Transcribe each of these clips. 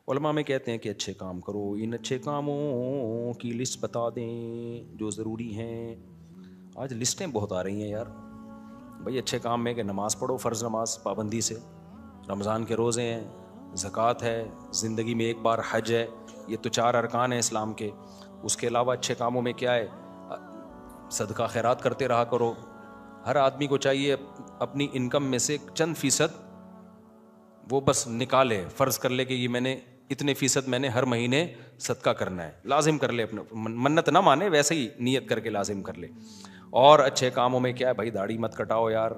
علماء میں کہتے ہیں کہ اچھے کام کرو، ان اچھے کاموں کی لسٹ بتا دیں جو ضروری ہیں. آج لسٹیں بہت آ رہی ہیں یار. بھائی اچھے کام میں کہ نماز پڑھو، فرض نماز پابندی سے، رمضان کے روزے ہیں، زکوٰۃ ہے، زندگی میں ایک بار حج ہے. یہ تو 4 ارکان ہیں اسلام کے. اس کے علاوہ اچھے کاموں میں کیا ہے؟ صدقہ خیرات کرتے رہا کرو. ہر آدمی کو چاہیے اپنی انکم میں سے چند فیصد وہ بس نکالے، فرض کر لے کہ یہ میں نے اتنے فیصد میں نے ہر مہینے صدقہ کرنا ہے. لازم کر لے، اپنا منت نہ مانے، ویسے ہی نیت کر کے لازم کر لے. اور اچھے کاموں میں کیا ہے بھائی؟ داڑھی مت کٹاؤ یار.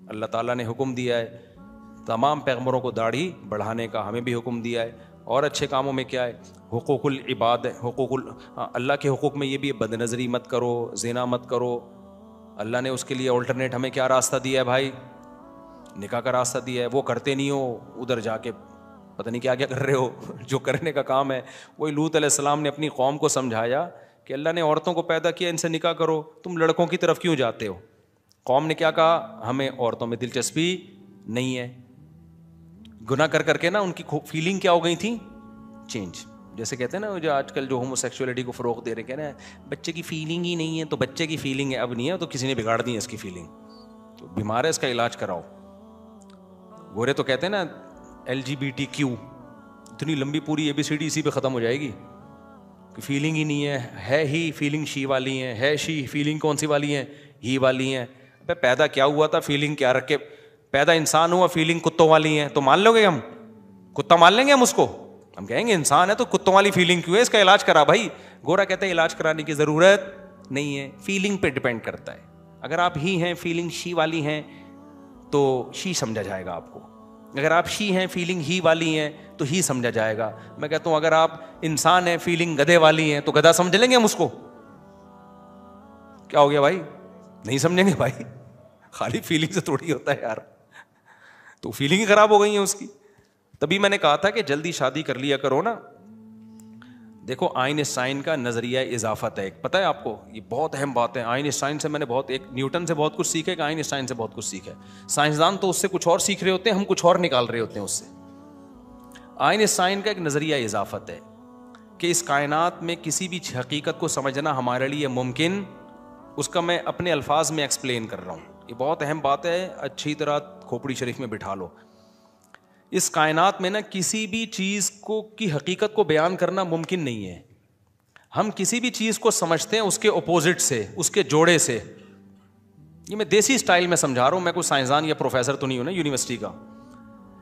اللہ تعالیٰ نے حکم دیا ہے، تمام پیغمبروں کو داڑھی بڑھانے کا، ہمیں بھی حکم دیا ہے. اور اچھے کاموں میں کیا ہے؟ حقوق العباد، اللہ کے حقوق میں یہ بھی بد نظری مت کرو، زنا مت کرو. اللہ نے اس کے لیے الٹرنیٹ ہمیں کیا راستہ دیا ہے بھائی؟ نکاح کا راستہ دیا ہے. وہ کرتے نہیں ہو، ادھر جا کے پتہ نہیں کیا کیا کر رہے ہو. جو کرنے کا کام ہے وہی لوط علیہ السلام نے اپنی قوم کو سمجھایا کہ اللہ نے عورتوں کو پیدا کیا، ان سے نکاح کرو، تم لڑکوں کی طرف کیوں جاتے ہو؟ قوم نے کیا کہا؟ ہمیں عورتوں میں دلچسپی نہیں ہے. گناہ کر کر کے نا ان کی فیلنگ کیا ہو گئی تھی؟ چینج. جیسے کہتے ہیں نا جو آج کل جو ہومو سیکسولیٹی کو فروغ دے رہے ہیں، کہہ رہے ہیں بچے کی فیلنگ ہی نہیں ہے، تو بچے کی فیلنگ ہے اب نہیں ہے، تو کسی نے بگاڑ دی ہے اس کی فیلنگ، تو بیمار ہے، اس کا علاج کراؤ. گورے تو کہتے ہیں نا LGBTQ، اتنی لمبی پوری ABCD اسی پہ ختم ہو جائے گی کہ فیلنگ ہی نہیں ہے ہی فیلنگ شی والی ہیں، ہے شی فیلنگ کون سی والی ہیں؟ ہی والی ہیں. پیدا کیا ہوا تھا؟ فیلنگ کیا رکھ کے پیدا انسان ہوا، فیلنگ کتوں والی ہیں. تو مان لو گے ہم کتا مان لیں گے ہم اس کو؟ ہم کہیں گے انسان ہے تو کتوں والی فیلنگ کیوں ہے؟ اس کا علاج کرا بھائی. گورا کہتا ہے علاج کرانے کی ضرورت نہیں ہے، فیلنگ پہ ڈیپینڈ کرتا ہے. اگر آپ ہی ہیں فیلنگ شی والی ہیں تو شی سمجھا جائے گا آپ کو. اگر آپ شی ہیں فیلنگ ہی والی ہیں تو ہی سمجھا جائے گا. میں کہتا ہوں اگر آپ انسان ہیں فیلنگ گدھے والی ہیں تو گدھا سمجھ لیں گے ہم اس کو. کیا ہو گیا بھائی؟ نہیں سمجھیں گے بھائی. خالی فیلنگ سے تھوڑی ہوتا ہے یار. تو فیلنگ ہی خراب ہو گئی ہیں اس کی. تبھی میں نے کہا تھا کہ جلدی شادی کر لیا کرو نا. دیکھو آئنسٹائن کا نظریہ اضافت ہے ایک، پتہ ہے آپ کو؟ یہ بہت اہم بات ہے. آئنسٹائن سے میں نے ایک نیوٹن سے بہت کچھ سیکھا ہے، کہ آئنسٹائن سے بہت کچھ سیکھا ہے. سائنسدان تو اس سے کچھ اور سیکھ رہے ہوتے ہیں، ہم کچھ اور نکال رہے ہوتے ہیں اس سے. آئنسٹائن کا ایک نظریہ اضافت ہے کہ اس کائنات میں کسی بھی حقیقت کو سمجھنا ہمارے لیے ممکن، اس کا میں اپنے الفاظ میں ایکسپلین کر رہا ہوں. یہ بہت اہم بات ہے، اچھی طرح کھوپڑی شریف میں بٹھا لو. اس کائنات میں نا کسی بھی چیز کو کی حقیقت کو بیان کرنا ممکن نہیں ہے. ہم کسی بھی چیز کو سمجھتے ہیں اس کے اپوزٹ سے، اس کے جوڑے سے. یہ میں دیسی سٹائل میں سمجھا رہا ہوں، میں کوئی سائنسدان یا پروفیسر تو نہیں ہوں نا یونیورسٹی کا.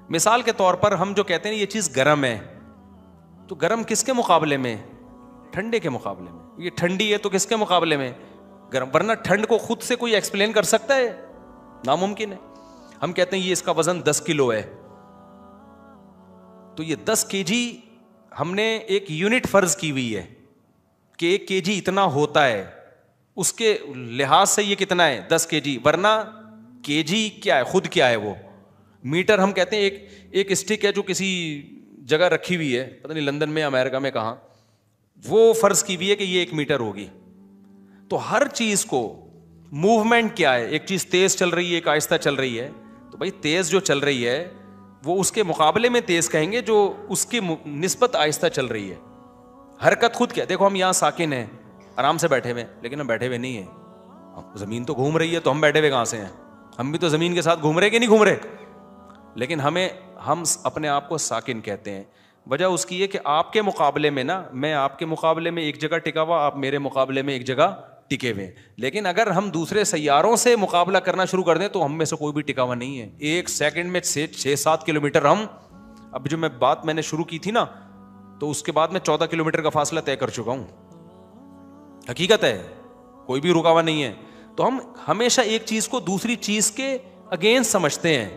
مثال کے طور پر ہم جو کہتے ہیں یہ چیز گرم ہے، تو گرم کس کے مقابلے میں؟ ٹھنڈے کے مقابلے میں. یہ ٹھنڈی ہے تو کس کے مقابلے میں؟ گرم. ورنہ ٹھنڈ کو خود سے کوئی ایکسپلین کر سکتا ہے؟ ناممکن ہے. ہم کہتے ہیں یہ اس کا وزن 10 کلو ہے، تو یہ 10 kg ہم نے ایک یونٹ فرض کی ہوئی ہے کہ 1 kg اتنا ہوتا ہے، اس کے لحاظ سے یہ کتنا ہے؟ 10 kg. ورنہ kg کیا ہے؟ خود کیا ہے وہ؟ میٹر. ہم کہتے ہیں ایک اسٹک ہے جو کسی جگہ رکھی ہوئی ہے، پتہ نہیں لندن میں امریکہ میں کہاں، وہ فرض کی ہوئی ہے کہ یہ 1 میٹر ہوگی. تو ہر چیز کو موومنٹ کیا ہے؟ ایک چیز تیز چل رہی ہے، ایک آہستہ چل رہی ہے، تو بھائی تیز جو چل رہی ہے وہ اس کے مقابلے میں تیز کہیں گے جو اس کی نسبت آہستہ چل رہی ہے. حرکت خود کیا؟ دیکھو ہم یہاں ساکن ہیں، آرام سے بیٹھے ہوئے، لیکن ہم بیٹھے ہوئے نہیں ہیں. زمین تو گھوم رہی ہے تو ہم بیٹھے ہوئے کہاں سے ہیں؟ ہم بھی تو زمین کے ساتھ گھوم رہے کہ نہیں گھوم رہے؟ لیکن ہم اپنے آپ کو ساکن کہتے ہیں. وجہ اس کی ہے کہ آپ کے مقابلے میں نا، میں آپ کے مقابلے میں ایک جگہ ٹکا ہوا، آپ میرے مقابلے میں ایک جگہ ٹکے ہوئے. لیکن اگر ہم دوسرے سیاروں سے مقابلہ کرنا شروع کر دیں تو ہم میں سے کوئی بھی ٹکا ہوا نہیں ہے. 1 سیکنڈ میں 6-7 کلومیٹر ہم. اب جو میں نے شروع کی تھی نا، تو اس کے بعد میں 14 کلومیٹر کا فاصلہ طے کر چکا ہوں. حقیقت ہے، کوئی بھی رکا ہوا نہیں ہے. تو ہم ہمیشہ ایک چیز کو دوسری چیز کے اگینسٹ سمجھتے ہیں.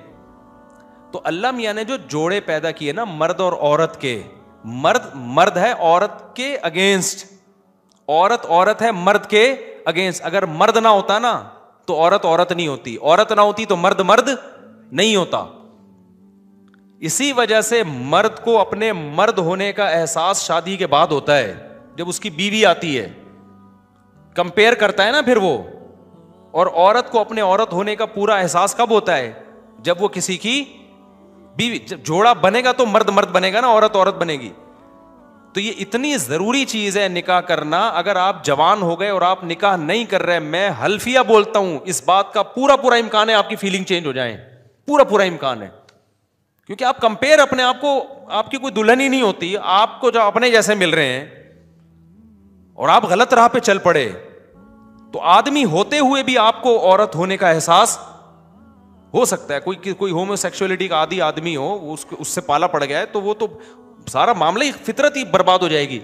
تو اللہ میاں نے جو جوڑے پیدا کیے نا مرد اور عورت کے، مرد ہے عورت کے اگینسٹ، عورت ہے مرد کے اگینسٹ. اگر مرد نہ ہوتا نا تو عورت نہیں ہوتی، عورت نہ ہوتی تو مرد نہیں ہوتا. اسی وجہ سے مرد کو اپنے مرد ہونے کا احساس شادی کے بعد ہوتا ہے. جب اس کی بیوی آتی ہے کمپیئر کرتا ہے نا پھر وہ. اور عورت کو اپنے عورت ہونے کا پورا احساس کب ہوتا ہے؟ جب وہ کسی کی بیوی جب جوڑا بنے گا تو مرد مرد بنے گا نا, عورت عورت بنے گی. تو یہ اتنی ضروری چیز ہے نکاح کرنا. اگر آپ جوان ہو گئے اور آپ نکاح نہیں کر رہے, میں حلفیہ بولتا ہوں اس بات کا پورا پورا امکان ہے آپ کی فیلنگ چینج ہو جائیں, پورا پورا امکان ہے. کیونکہ آپ کمپیئر اپنے آپ کو, آپ کی کوئی دلہن ہی نہیں ہوتی, آپ کو جو اپنے جیسے مل رہے ہیں اور آپ غلط راہ پہ چل پڑے, تو آدمی ہوتے ہوئے بھی آپ کو عورت ہونے کا احساس ہو سکتا ہے. کوئی ہومو سیکسولیٹی کا عادی آدمی ہو, اس سے پالا پڑ گیا ہے, تو وہ تو سارا معاملہ ہی فطرت ہی برباد ہو جائے گی.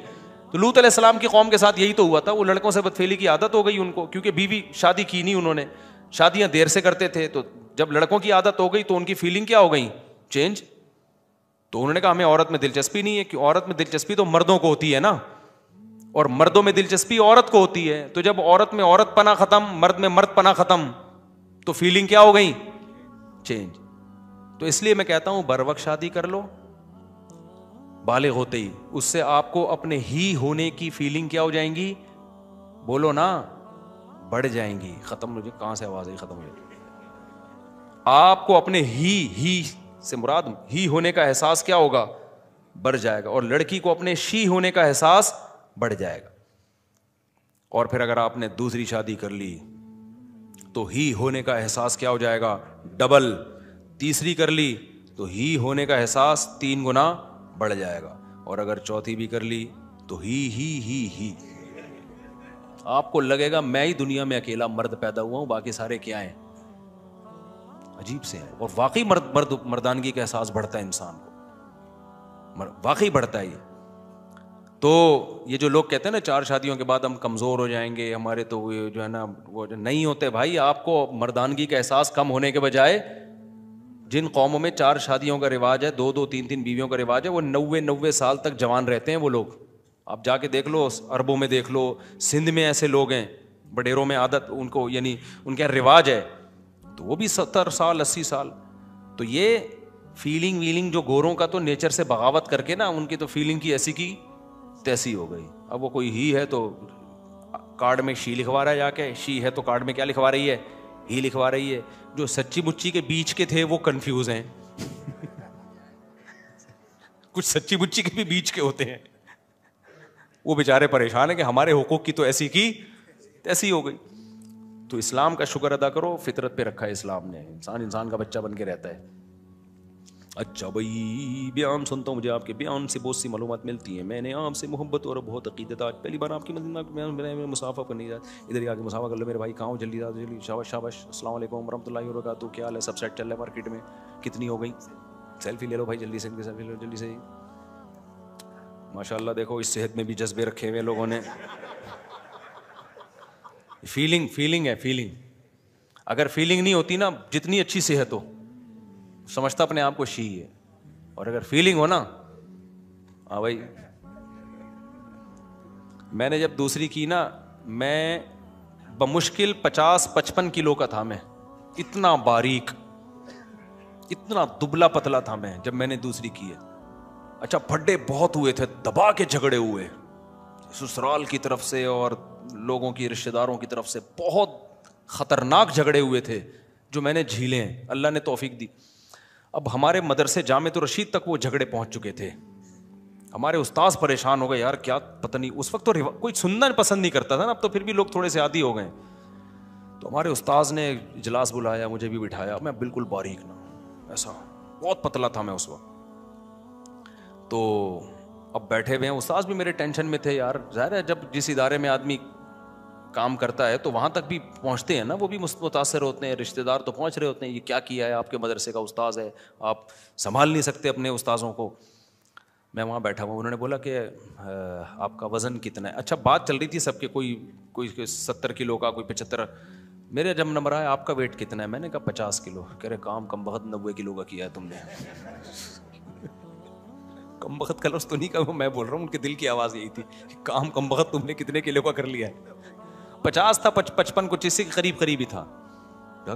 تو لوط علیہ السلام کی قوم کے ساتھ یہی تو ہوا تھا. وہ لڑکوں سے بدفعلی کی عادت ہو گئی ان کو, کیونکہ بیوی شادی کی نہیں انہوں نے, شادیاں دیر سے کرتے تھے. تو جب لڑکوں کی عادت ہو گئی تو ان کی فیلنگ کیا ہو گئی, چینج. تو انہوں نے کہا ہمیں عورت میں دلچسپی نہیں ہے, کہ عورت میں دلچسپی تو مردوں کو ہوتی ہے نا, اور مردوں میں دلچسپی عورت کو ہوتی ہے. تو جب عورت میں عورت پنا ختم, مرد میں مرد پنا ختم, تو فیلنگ کیا ہو گئی, چینج. تو اس لیے میں کہتا ہوں بر وقت شادی کر لو, بالغ ہوتے ہی. اس سے آپ کو اپنے ہی ہونے کی فیلنگ کیا ہو جائیں گی, بولو نا, بڑھ جائیں گی. ختم ہو جائے, کہاں سے آواز آئی, ختم ہو جائے. آپ کو اپنے ہی سے مراد ہی ہونے کا احساس کیا ہوگا, بڑھ جائے گا. اور لڑکی کو اپنے شی ہونے کا احساس بڑھ جائے گا. اور پھر اگر آپ نے دوسری شادی کر لی تو ہی ہونے کا احساس کیا ہو جائے گا, ڈبل. تیسری کر لی تو ہی ہونے کا احساس 3 گنا بڑھ جائے گا. اور اگر چوتھی بھی کر لی تو ہی آپ کو لگے گا میں ہی دنیا میں اکیلا مرد پیدا ہوا ہوں, باقی سارے کیا ہیں, عجیب سے ہیں. اور واقعی مردانگی کا احساس بڑھتا ہے انسان کو, واقعی بڑھتا ہے. یہ تو یہ جو لوگ کہتے ہیں نا 4 شادیوں کے بعد ہم کمزور ہو جائیں گے, ہمارے تو جو ہے نا وہ نہیں ہوتے بھائی. آپ کو مردانگی کا احساس کم ہونے کے بجائے, جن قوموں میں 4 شادیوں کا رواج ہے, 2 3 بیویوں کا رواج ہے, وہ 90 سال تک جوان رہتے ہیں وہ لوگ. آپ جا کے دیکھ لو, عربوں میں دیکھ لو, سندھ میں ایسے لوگ ہیں, بڈیروں میں عادت ان کو, یعنی ان کا رواج ہے, تو وہ بھی 70 سال 80 سال. تو یہ فیلنگ ویلنگ جو گوروں کا تو نیچر سے بغاوت کر کے نا, ان کی تو فیلنگ کی ایسی کی تیسی ہو گئی. اب وہ کوئی ہی ہے تو کارڈ میں شی لکھوا رہا ہے, جا کے شی ہے تو کارڈ میں کیا لکھوا رہی ہے, ہی لکھوا رہی ہے. جو سچی مچی کے بیچ کے تھے وہ کنفیوز ہیں. کچھ سچی مچی کے بھی بیچ کے ہوتے ہیں, وہ بیچارے پریشان ہیں کہ ہمارے حقوق کی تو ایسی کی ایسی ہو گئی. تو اسلام کا شکر ادا کرو, فطرت پہ رکھا ہے اسلام نے, انسان کا بچہ بن کے رہتا ہے. اچھا بھائی, بیان سنتا ہوں, مجھے آپ کے بیان سے بہت سی معلومات ملتی ہیں. میں نے آپ سے محبت اور بہت عقیدت, آج پہلی بار آپ کی مدد مسافہ کرنے جا, ادھر ہی آ کے مسافہ کر لو میرے بھائی. کہاں ہو, جلدی جلدی, شاباش شاباش. السلام علیکم ورحمۃ اللہ وبرکاتہ. کیا حال ہے, سب سیٹ چل رہا ہے مارکیٹ میں, کتنی ہو گئی, سیلفی لے لو بھائی, جلدی سے سیلفی لے لو جلدی سے. ماشاء اللہ دیکھو اس صحت میں بھی جذبے رکھے ہوئے لوگوں نے. فیلنگ ہے, فیلنگ. اگر فیلنگ نہیں ہوتی نا, جتنی اچھی صحت ہو, سمجھتا اپنے آپ کو شی ہے. اور اگر فیلنگ ہو نا, ہاں بھائی, میں نے جب دوسری کی نا, میں بمشکل 50-55 کلو کا تھا. میں اتنا باریک, اتنا دبلا پتلا تھا میں جب میں نے دوسری کی ہے. اچھا پھڈے بہت ہوئے تھے, دبا کے جھگڑے ہوئے سسرال کی طرف سے اور لوگوں کی رشتہ داروں کی طرف سے, بہت خطرناک جھگڑے ہوئے تھے جو میں نے جھیلے ہیں, اللہ نے توفیق دی. اب ہمارے مدرسے جامعہ الرشید تک وہ جھگڑے پہنچ چکے تھے. ہمارے استاذ پریشان ہو گئے, یار کیا پتہ نہیں, اس وقت تو کوئی سننا پسند نہیں کرتا تھا نا, اب تو پھر بھی لوگ تھوڑے سے عادی ہو گئے. تو ہمارے استاذ نے اجلاس بلایا, مجھے بھی بٹھایا, میں بالکل باریک نا, ایسا بہت پتلا تھا میں اس وقت. تو اب بیٹھے ہوئے ہیں, استاذ بھی میرے ٹینشن میں تھے. یار ظاہر ہے جب جس ادارے میں آدمی کام کرتا ہے تو وہاں تک بھی پہنچتے ہیں نا, وہ بھی متاثر ہوتے ہیں, رشتہ دار تو پہنچ رہے ہوتے ہیں, یہ کیا کیا ہے, آپ کے مدرسے کا استاذ ہے, آپ سنبھال نہیں سکتے اپنے استاذوں کو. میں وہاں بیٹھا ہوا, انہوں نے بولا کہ آپ کا وزن کتنا ہے. اچھا بات چل رہی تھی سب کے, کوئی 70 کلو کا, کوئی 75. میرے جب نمبر آیا, آپ کا ویٹ کتنا ہے, میں نے کہا 50 کلو. کہہ رہے کام کم بخت 90 کلو کا کیا ہے تم نے. کم بخت کا لفظ تو نہیں کہا, میں بول رہا ہوں ان کے دل کی آواز یہی تھی, کام کم بخت تم نے کتنے کلو کا کر لیا ہے. 50 تھا, 55 کچھ اس سے قریب ہی تھا.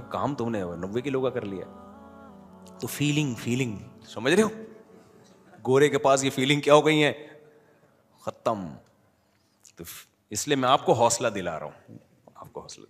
کام تم نے 90 کلو کا کر لیا. تو فیلنگ سمجھ رہے ہو, گورے کے پاس یہ فیلنگ کیا ہو گئی ہے, ختم. تو اس لیے میں آپ کو حوصلہ دلا رہا ہوں, آپ کو حوصلہ